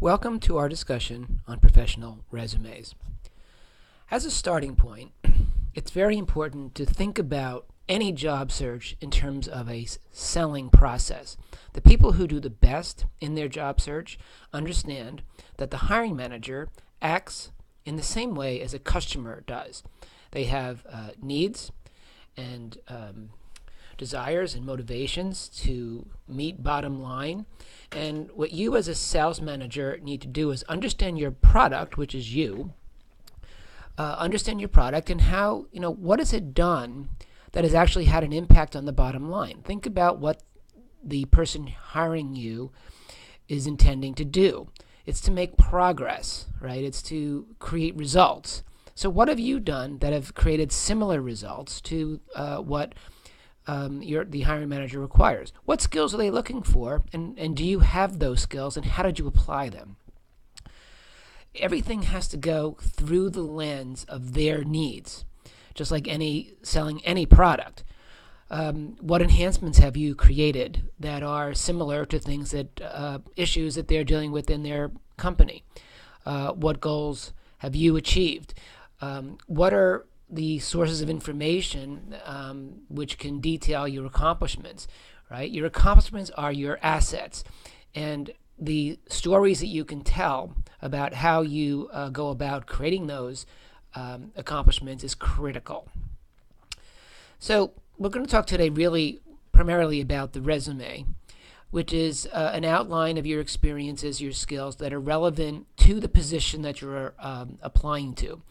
Welcome to our discussion on professional resumes. As a starting point, it's very important to think about any job search in terms of a selling process. The people who do the best in their job search understand that the hiring manager acts in the same way as a customer does. They have needs and desires and motivations to meet bottom line. And what you as a sales manager need to do is understand your product, which is you. Understand your product and how, what has it done that has actually had an impact on the bottom line. Think about what the person hiring you is intending to do. It's to make progress, right? It's to create results. So what have you done that have created similar results to what the hiring manager requires? What skills are they looking for, and do you have those skills, and how did you apply them? Everything has to go through the lens of their needs, just like selling any product. What enhancements have you created that are similar to things issues that they're dealing with in their company? What goals have you achieved? What are the sources of information which can detail your accomplishments, right? Your accomplishments are your assets, and the stories that you can tell about how you go about creating those accomplishments is critical. So we're going to talk today really primarily about the resume, which is an outline of your experiences, your skills that are relevant to the position that you're applying to.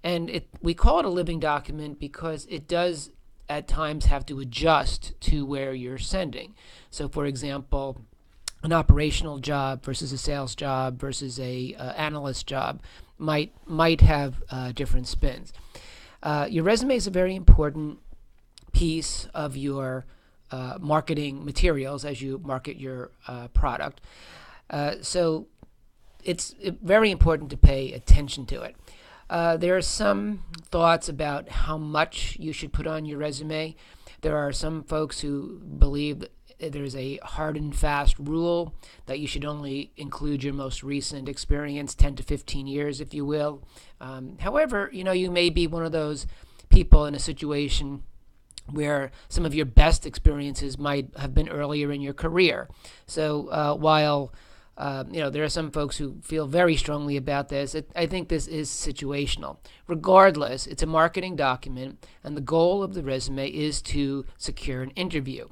And we call it a living document because it does at times have to adjust to where you're sending. So for example, an operational job versus a sales job versus a analyst job might have different spins. Your resume is a very important piece of your marketing materials as you market your product. So it's very important to pay attention to it. There are some thoughts about how much you should put on your resume. There are some folks who believe that there's a hard and fast rule that you should only include your most recent experience, 10 to 15 years, if you will. However, you may be one of those people in a situation where some of your best experiences might have been earlier in your career. So while there are some folks who feel very strongly about this, I think this is situational. Regardless, it's a marketing document, and the goal of the resume is to secure an interview.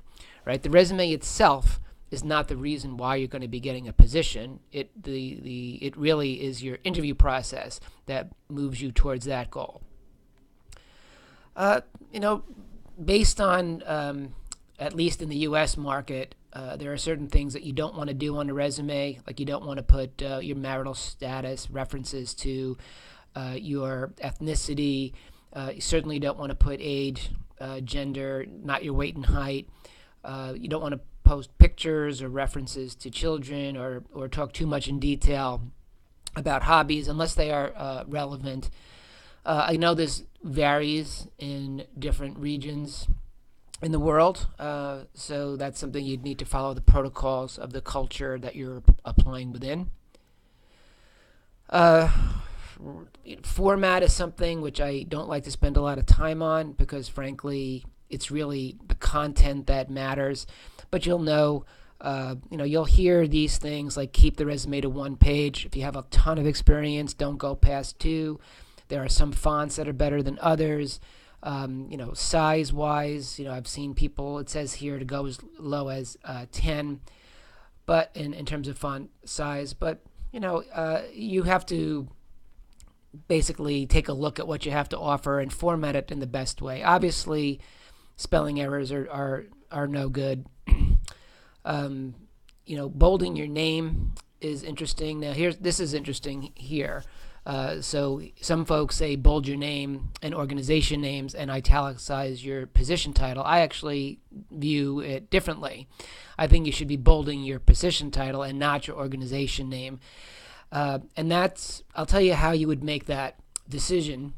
Right? The resume itself is not the reason why you're going to be getting a position. It really is your interview process that moves you towards that goal. Based on at least in the U.S. market, there are certain things that you don't want to do on a resume, like you don't want to put your marital status, references to your ethnicity. You certainly don't want to put age, gender, not your weight and height. You don't want to post pictures or references to children or talk too much in detail about hobbies unless they are relevant. I know this varies in different regions in the world, so that's something you'd need to follow the protocols of the culture that you're applying within. Format is something which I don't like to spend a lot of time on because, frankly, it's really the content that matters. But you'll hear these things like keep the resume to one page. If you have a ton of experience, don't go past 2. There are some fonts that are better than others. Size-wise, I've seen people, it says here to go as low as 10, but in terms of font size. But, you have to basically take a look at what you have to offer and format it in the best way. Obviously, spelling errors are no good. Bolding your name is interesting. Now, this is interesting here. So some folks say bold your name and organization names and italicize your position title. I actually view it differently. I think you should be bolding your position title and not your organization name. And I'll tell you how you would make that decision.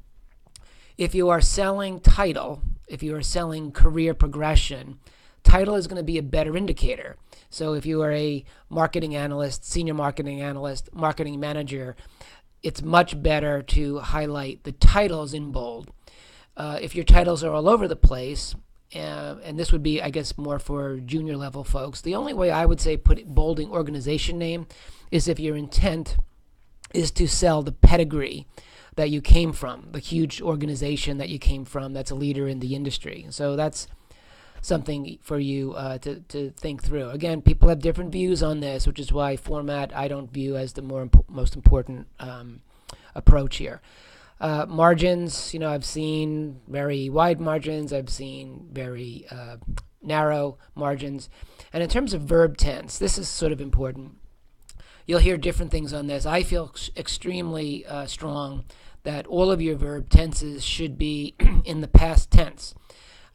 If you are selling title, if you are selling career progression, title is going to be a better indicator. So if you are a marketing analyst, senior marketing analyst, marketing manager, it's much better to highlight the titles in bold. If your titles are all over the place, and this would be, I guess, more for junior level folks, the only way I would say put bolding organization name is if your intent is to sell the pedigree that you came from, the huge organization that you came from that's a leader in the industry. So that's something for you to think through. Again, people have different views on this, which is why format I don't view as the most important approach here. Margins, I've seen very wide margins. I've seen very narrow margins. And in terms of verb tense, this is sort of important. You'll hear different things on this. I feel extremely strong that all of your verb tenses should be in the past tense.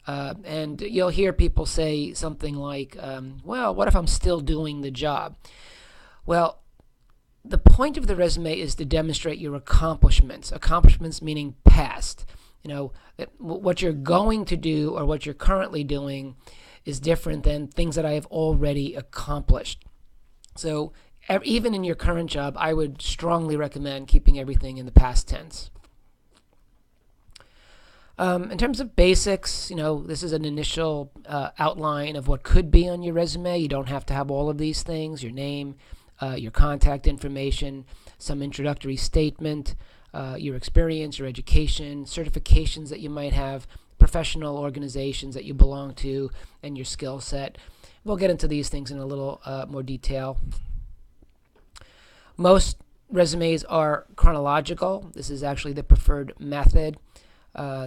And you'll hear people say something like, well, what if I'm still doing the job? Well, the point of the resume is to demonstrate your accomplishments. Accomplishments meaning past. What you're going to do or what you're currently doing is different than things that I have already accomplished. So even in your current job, I would strongly recommend keeping everything in the past tense. In terms of basics, this is an initial outline of what could be on your resume. You don't have to have all of these things: your name, your contact information, some introductory statement, your experience, your education, certifications that you might have, professional organizations that you belong to, and your skill set. We'll get into these things in a little more detail. Most resumes are chronological. This is actually the preferred method.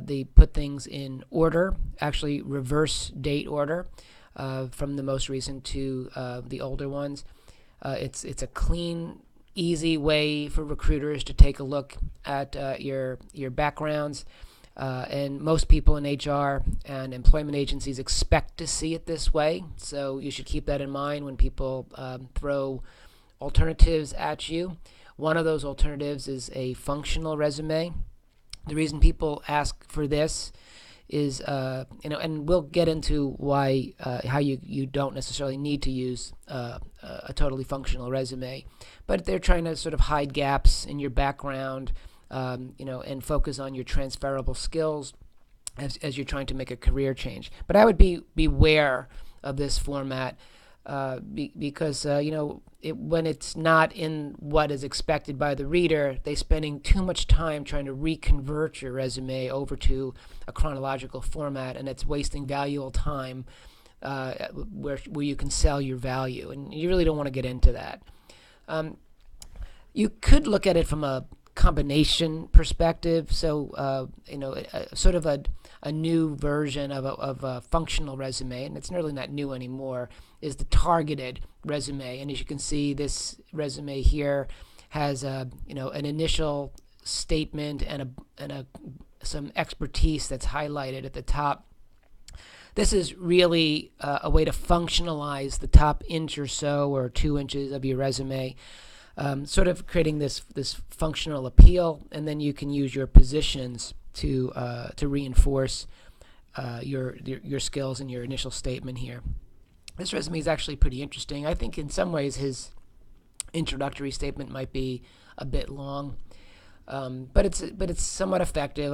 They put things in order, actually reverse date order, from the most recent to the older ones. It's a clean, easy way for recruiters to take a look at your backgrounds. And most people in HR and employment agencies expect to see it this way. So you should keep that in mind when people throw alternatives at you. One of those alternatives is a functional resume. The reason people ask for this is, and we'll get into why, how you don't necessarily need to use a totally functional resume, but they're trying to sort of hide gaps in your background, and focus on your transferable skills as you're trying to make a career change. But I would beware of this format because when it's not in what is expected by the reader, they're spending too much time trying to reconvert your resume over to a chronological format, and it's wasting valuable time where you can sell your value, and you really don't want to get into that. You could look at it from a combination perspective, so sort of a new version of a functional resume, and it's really not new anymore, is the targeted resume. And as you can see, this resume here has an initial statement and some expertise that's highlighted at the top. This is really a way to functionalize the top inch or so or 2 inches of your resume, sort of creating this functional appeal, and then you can use your positions to reinforce your skills in your initial statement here. This resume is actually pretty interesting. I think in some ways his introductory statement might be a bit long, but it's somewhat effective.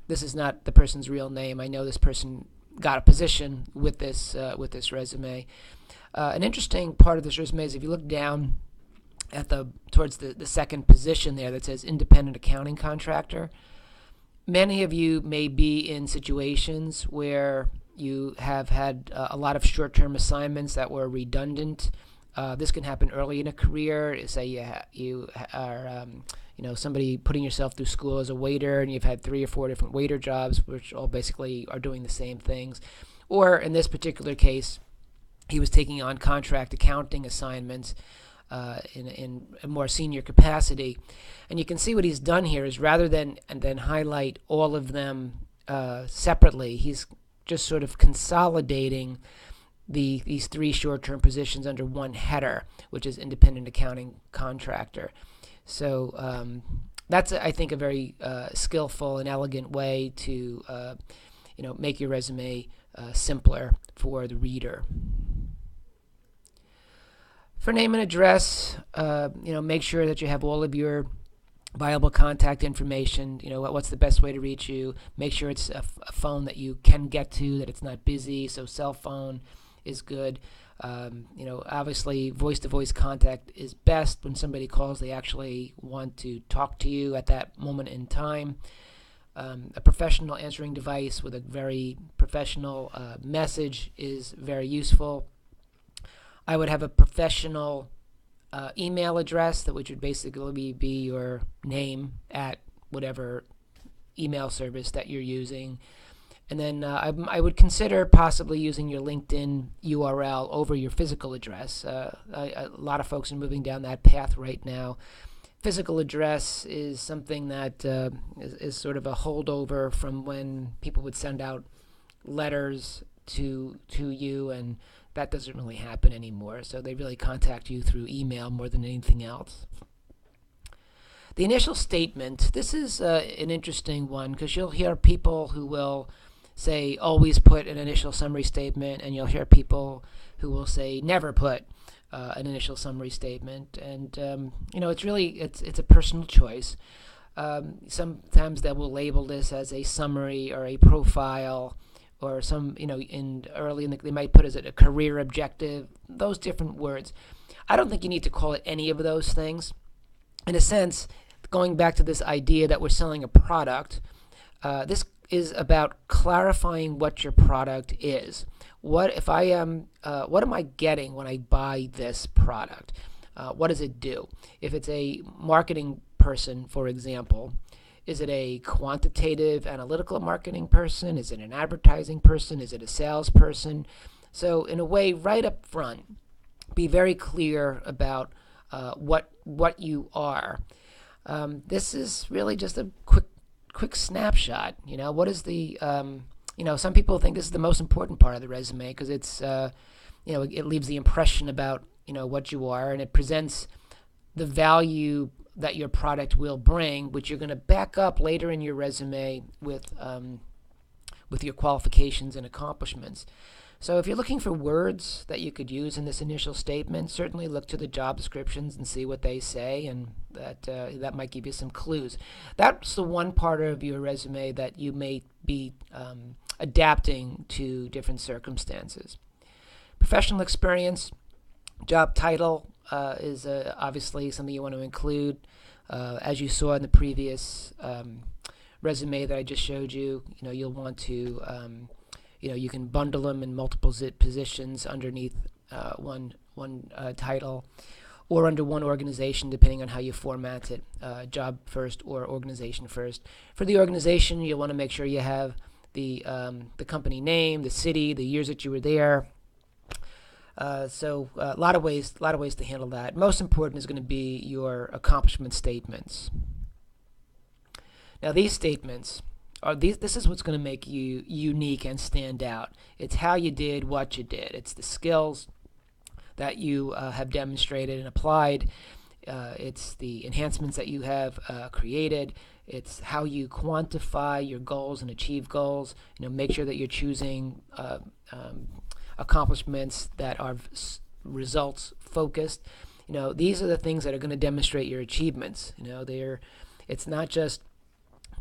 This is not the person's real name. I know this person got a position with this resume. An interesting part of this resume is if you look down at towards the second position there that says independent accounting contractor. Many of you may be in situations where you have had a lot of short-term assignments that were redundant. This can happen early in a career. Say you are somebody putting yourself through school as a waiter, and you've had 3 or 4 different waiter jobs, which all basically are doing the same things. Or in this particular case, he was taking on contract accounting assignments in a more senior capacity. And you can see what he's done here is rather than highlight all of them separately, he's just sort of consolidating these 3 short-term positions under one header, which is independent accounting contractor. So that's, I think, a very skillful and elegant way to make your resume simpler for the reader. For name and address, make sure that you have all of your viable contact information. What's the best way to reach you. Make sure it's a phone that you can get to, that it's not busy. So cell phone is good. Obviously voice-to-voice contact is best. When somebody calls, they actually want to talk to you at that moment in time. A professional answering device with a very professional message is very useful. I would have a professional email address, which would basically be your name at whatever email service that you're using. And then I would consider possibly using your LinkedIn URL over your physical address. A lot of folks are moving down that path right now. Physical address is something that is sort of a holdover from when people would send out letters to you, and that doesn't really happen anymore. So they really contact you through email more than anything else. The initial statement, this is an interesting one, because you'll hear people who will say always put an initial summary statement, and you'll hear people who will say never put an initial summary statement. And it's a personal choice. Sometimes they will label this as a summary or a profile, or they might put as a career objective, those different words. I don't think you need to call it any of those things. In a sense, going back to this idea that we're selling a product, this is about clarifying what your product is. What am I getting when I buy this product? What does it do? If it's a marketing person, for example, is it a quantitative analytical marketing person? Is it an advertising person? Is it a salesperson? So in a way, right up front, be very clear about what you are. This is really just a quick snapshot. What is the some people think this is the most important part of the resume, because it's it leaves the impression about what you are, and it presents the value that your product will bring, which you're going to back up later in your resume with your qualifications and accomplishments. So if you're looking for words that you could use in this initial statement, certainly look to the job descriptions and see what they say, and that might give you some clues. That's the one part of your resume that you may be adapting to different circumstances. Professional experience, job title is obviously something you want to include. As you saw in the previous resume that I just showed you, you'll want to you can bundle them in multiple positions underneath one title, or under one organization, depending on how you format it, job first or organization first. For the organization, you'll want to make sure you have the company name, the city, the years that you were there. So a lot of ways to handle that. Most important is going to be your accomplishment statements. Now, these statements this is what's going to make you unique and stand out. It's how you did what you did. It's the skills that you have demonstrated and applied. It's the enhancements that you have created. It's how you quantify your goals and achieve goals. Make sure that you're choosing accomplishments that are results focused. These are the things that are going to demonstrate your achievements. It's not just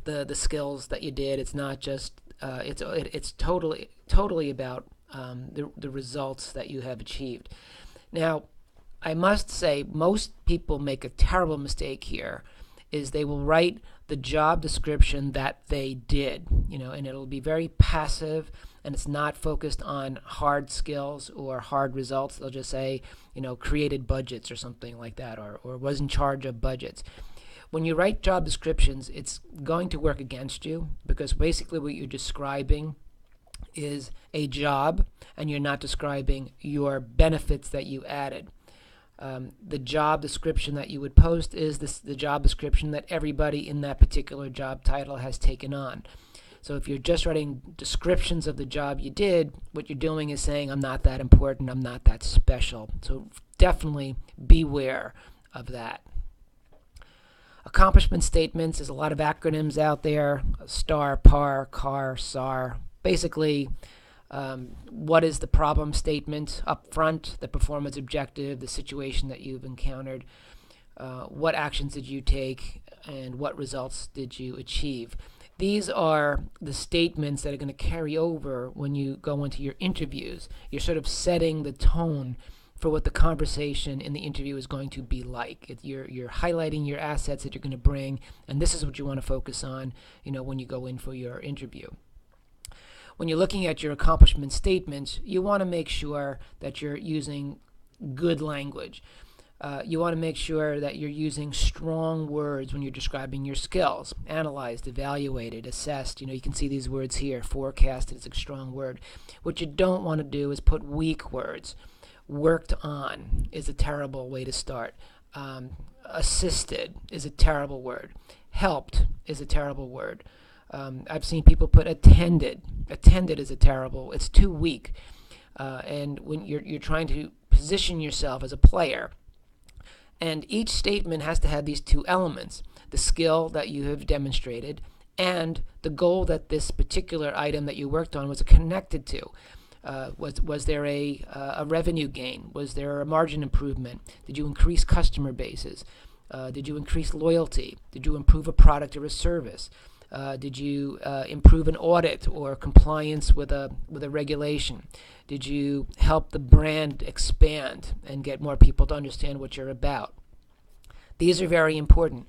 the skills that you did. It's not just it's totally about the results that you have achieved. Now, I must say, most people make a terrible mistake here, is they will write the job description that they did, and it'll be very passive, and it's not focused on hard skills or hard results. They'll just say, created budgets or something like that, or was in charge of budgets. When you write job descriptions, it's going to work against you, because basically what you're describing is a job, and you're not describing your benefits that you added. The job description that you would post is the job description that everybody in that particular job title has taken on. So if you're just writing descriptions of the job you did, what you're doing is saying, I'm not that important, I'm not that special. So definitely beware of that. Accomplishment statements, there's a lot of acronyms out there, STAR, PAR, CAR, SAR. Basically, What is the problem statement up front, the performance objective, the situation that you've encountered, what actions did you take, and what results did you achieve. These are the statements that are going to carry over when you go into your interviews. You're sort of setting the tone for what the conversation in the interview is going to be like. You're highlighting your assets that you're going to bring, and this is what you want to focus on, when you go in for your interview. When you're looking at your accomplishment statements, you want to make sure that you're using good language. You want to make sure that you're using strong words when you're describing your skills. Analyzed, evaluated, assessed. You can see these words here. Forecasted is a strong word. What you don't want to do is put weak words. Worked on is a terrible way to start. Assisted is a terrible word. Helped is a terrible word. I've seen people put attended. Attended is it's too weak. And when you're trying to position yourself as a player, and each statement has to have these two elements: the skill that you have demonstrated and the goal that this particular item that you worked on was connected to. Was there a revenue gain? Was there a margin improvement? Did you increase customer bases? Did you increase loyalty? Did you improve a product or a service? Did you improve an audit or compliance with a regulation? Did you help the brand expand and get more people to understand what you're about? These are very important.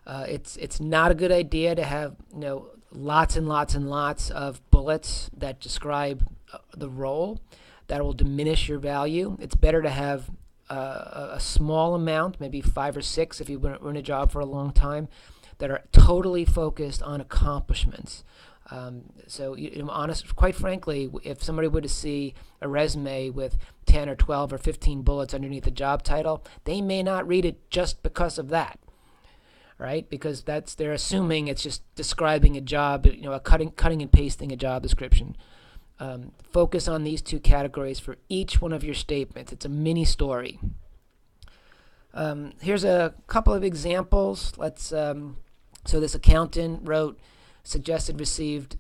It's not a good idea to have lots and lots and lots of bullets that describe the role. That will diminish your value. It's better to have a small amount, maybe 5 or 6 if you've been in a job for a long time, that are totally focused on accomplishments. So, quite frankly, if somebody were to see a resume with 10 or 12 or 15 bullets underneath the job title, they may not read it just because of that, right? Because they're assuming it's just describing a job, cutting and pasting a job description. Focus on these two categories for each one of your statements. It's a mini story. Here's a couple of examples. So this accountant wrote, suggested received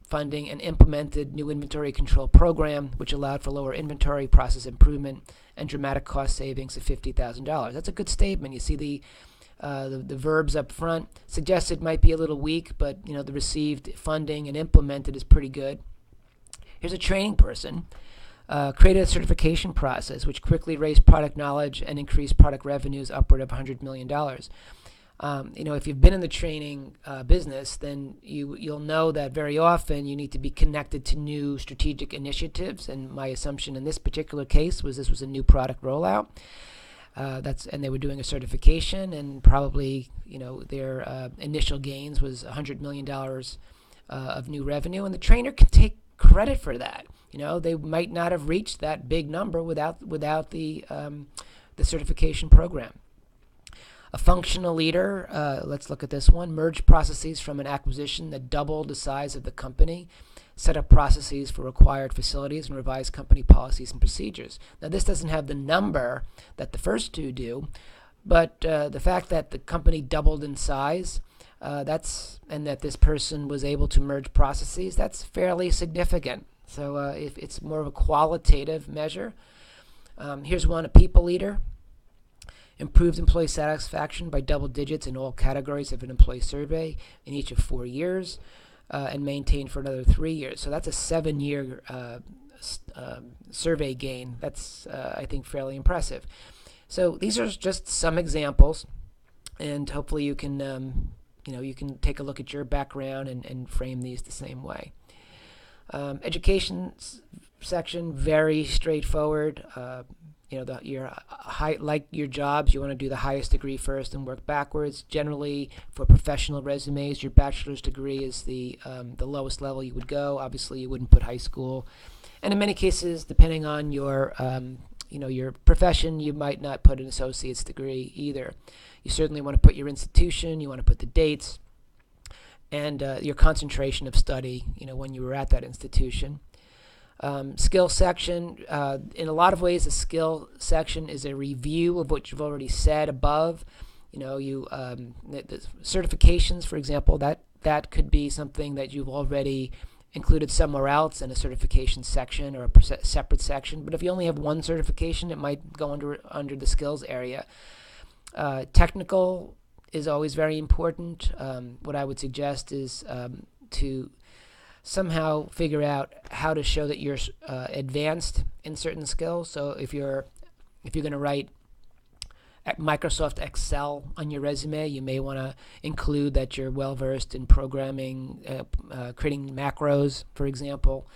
funding and implemented new inventory control program, which allowed for lower inventory process improvement and dramatic cost savings of $50,000. That's a good statement. You see the verbs up front. Suggested might be a little weak, but the received funding and implemented is pretty good. Here's a training person. Created a certification process which quickly raised product knowledge and increased product revenues upward of $100 million. If you've been in the training business, then you'll know that very often you need to be connected to new strategic initiatives. And my assumption in this particular case was this was a new product rollout. And they were doing a certification, and probably their initial gains was $100 million of new revenue, and the trainer can take credit for that. They might not have reached that big number without the certification program. A functional leader, let's look at this one, merged processes from an acquisition that doubled the size of the company, set up processes for required facilities, and revised company policies and procedures. Now, this doesn't have the number that the first two do, but the fact that the company doubled in size, and that this person was able to merge processes, that's fairly significant. So if it's more of a qualitative measure. Here's one, a people leader. Improved employee satisfaction by double digits in all categories of an employee survey in each of 4 years, and maintained for another 3 years. So that's a 7-year survey gain. That's, I think, fairly impressive. So these are just some examples, and hopefully you can, you can take a look at your background and frame these the same way. Education section, very straightforward. Like your jobs, you want to do the highest degree first and work backwards. Generally, for professional resumes, your bachelor's degree is the lowest level you would go. Obviously, you wouldn't put high school, and in many cases, depending on your your profession, you might not put an associate's degree either. You certainly want to put your institution. You want to put the dates and your concentration of study. When you were at that institution. Skill section, in a lot of ways, the skill section is a review of what you've already said above. The certifications, for example, that could be something that you've already included somewhere else in a certification section or a separate section. But if you only have one certification, it might go under the skills area. Technical is always very important. What I would suggest is to somehow figure out how to show that you're advanced in certain skills. So if you're going to write Microsoft Excel on your resume, you may want to include that you're well versed in programming, creating macros, for example,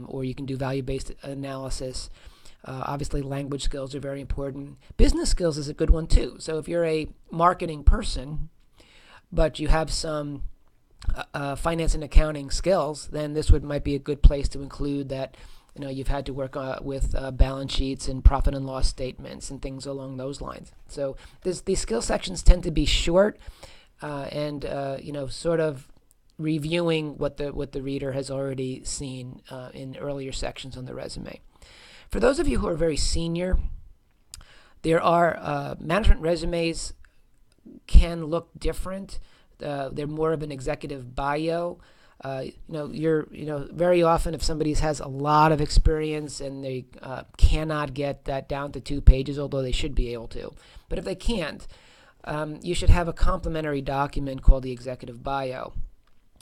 or you can do value-based analysis. Obviously, language skills are very important. Business skills is a good one too. So if you're a marketing person, but you have some finance and accounting skills, then this might be a good place to include that. You've had to work with balance sheets and profit and loss statements and things along those lines. So these skill sections tend to be short and sort of reviewing what the reader has already seen in earlier sections on the resume. For those of you who are very senior, there are management resumes can look different. They're more of an executive bio. Very often if somebody has a lot of experience and they cannot get that down to 2 pages, although they should be able to. But if they can't, you should have a complementary document called the executive bio.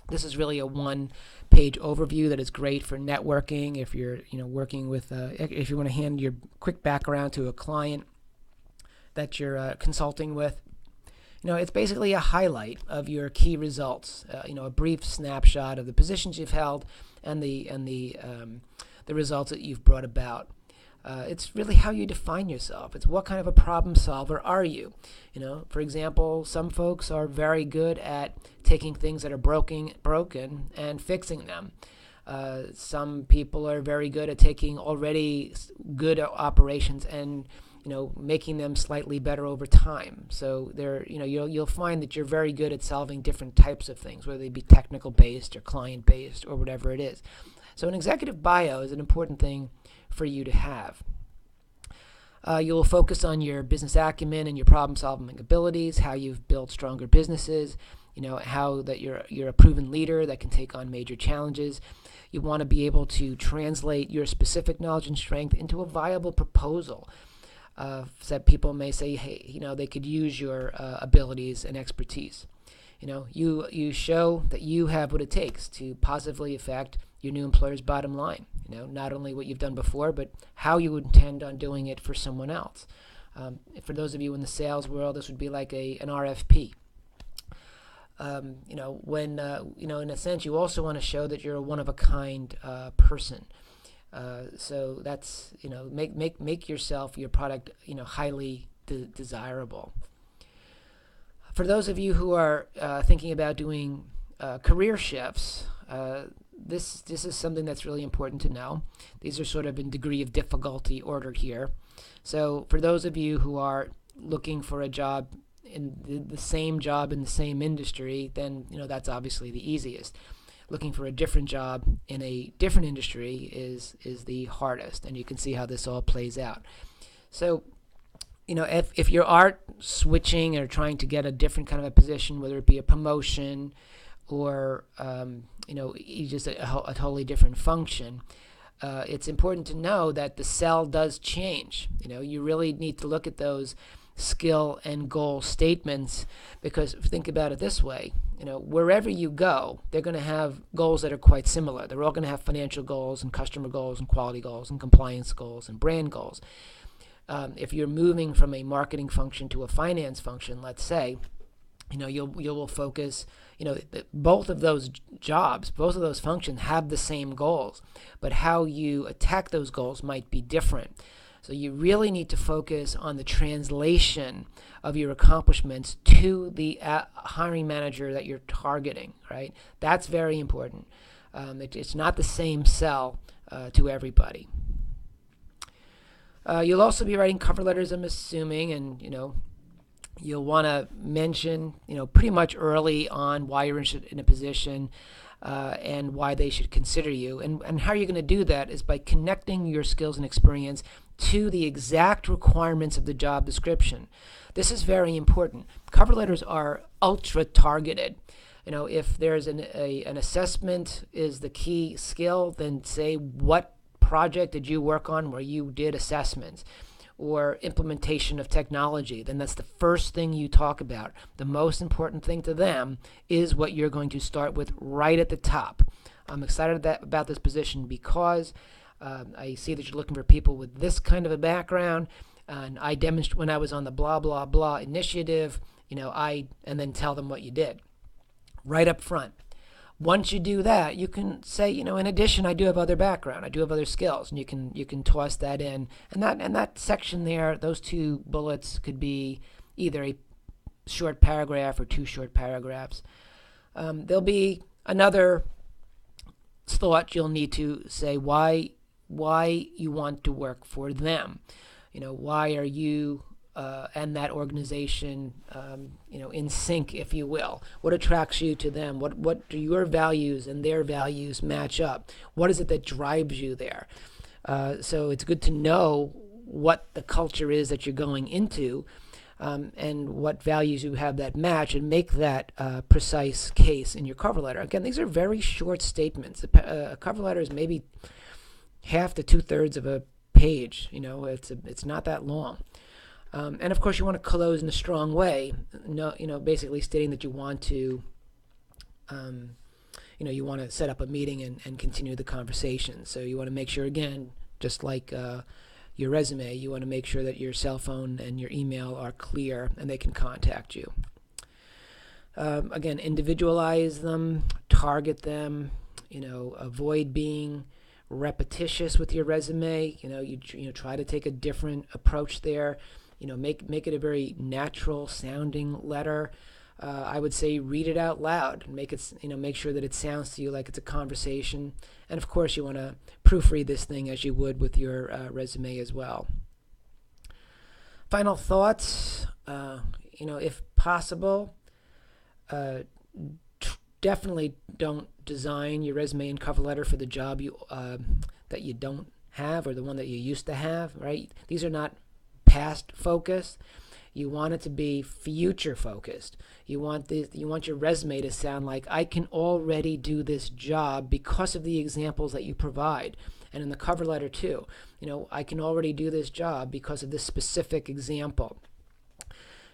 This is really a one-page overview that is great for networking. If you're working with, if you want to hand your quick background to a client that you're consulting with. It's basically a highlight of your key results. A brief snapshot of the positions you've held and the results that you've brought about. It's really how you define yourself. It's what kind of a problem solver are you? For example, some folks are very good at taking things that are broken and fixing them. Some people are very good at taking already good operations and making them slightly better over time. So you'll find that you're very good at solving different types of things, whether they be technical based or client based or whatever it is. So an executive bio is an important thing for you to have. You'll focus on your business acumen and your problem solving abilities, how you've built stronger businesses, how that you're a proven leader that can take on major challenges. You want to be able to translate your specific knowledge and strength into a viable proposal. That people may say, hey, they could use your abilities and expertise. You show that you have what it takes to positively affect your new employer's bottom line. Not only what you've done before, but how you intend on doing it for someone else. For those of you in the sales world, this would be like an RFP. When in a sense, you also want to show that you're a one-of-a-kind person. So that's make yourself, your product, highly desirable. For those of you who are thinking about doing career shifts, this is something that's really important to know. These are sort of in degree of difficulty ordered here. So for those of you who are looking for a job in the same job in the same industry, then that's obviously the easiest. Looking for a different job in a different industry is the hardest, and you can see how this all plays out. So, if you are switching or trying to get a different kind of a position, whether it be a promotion or just a totally different function, it's important to know that the sell does change. You really need to look at those skill and goal statements, because think about it this way, wherever you go, they're going to have goals that are quite similar. They're all going to have financial goals and customer goals and quality goals and compliance goals and brand goals. If you're moving from a marketing function to a finance function, let's say, you will focus, both of those jobs, both of those functions have the same goals, but how you attack those goals might be different. So you really need to focus on the translation of your accomplishments to the hiring manager that you're targeting, right? That's very important. It's not the same sell to everybody. You'll also be writing cover letters, I'm assuming, and you'll want to mention, pretty much early on why you're interested in a position and why they should consider you. And how you're going to do that is by connecting your skills and experience to the exact requirements of the job description. This is very important. Cover letters are ultra targeted. If there's an assessment is the key skill, then say, what project did you work on where you did assessments or implementation of technology? Then that's the first thing you talk about. The most important thing to them is what you're going to start with right at the top. I'm excited about this position because I see that you're looking for people with this kind of a background, and I demonstrate when I was on the blah blah blah initiative, and then tell them what you did right up front. Once you do that, you can say, in addition, I do have other background, I do have other skills, and you can toss that in, and that section there, those 2 bullets could be either a short paragraph or 2 short paragraphs. There'll be another thought you'll need to say why you want to work for them. Why are you and that organization, in sync, if you will? What attracts you to them? What do your values and their values match up? What is it that drives you there? So it's good to know what the culture is that you're going into, and what values you have that match, and make that precise case in your cover letter. Again, these are very short statements. A cover letter is maybe half to 2/3 of a page. It's not that long. And of course, you want to close in a strong way. Basically stating that you want to, you want to set up a meeting and continue the conversation. So you want to make sure, again, just like your resume, you want to make sure that your cell phone and your email are clear and they can contact you. Again, individualize them, target them. Avoid being repetitious with your resume. You try to take a different approach there. Make it a very natural sounding letter. I would say read it out loud and make sure that it sounds to you like it's a conversation. And of course, you want to proofread this thing as you would with your resume as well. Final thoughts. If possible, definitely don't design your resume and cover letter for the job that you don't have, or the one that you used to have. Right? These are not past focused. You want it to be future focused. You want your resume to sound like, I can already do this job because of the examples that you provide. And in the cover letter too, I can already do this job because of this specific example.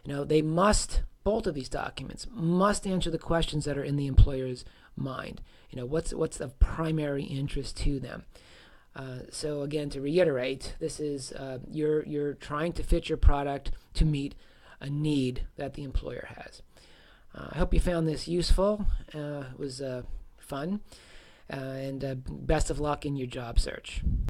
Both of these documents must answer the questions that are in the employer's mind. What's of primary interest to them. So again, to reiterate, this is you're trying to fit your product to meet a need that the employer has. I hope you found this useful. It was fun, and best of luck in your job search.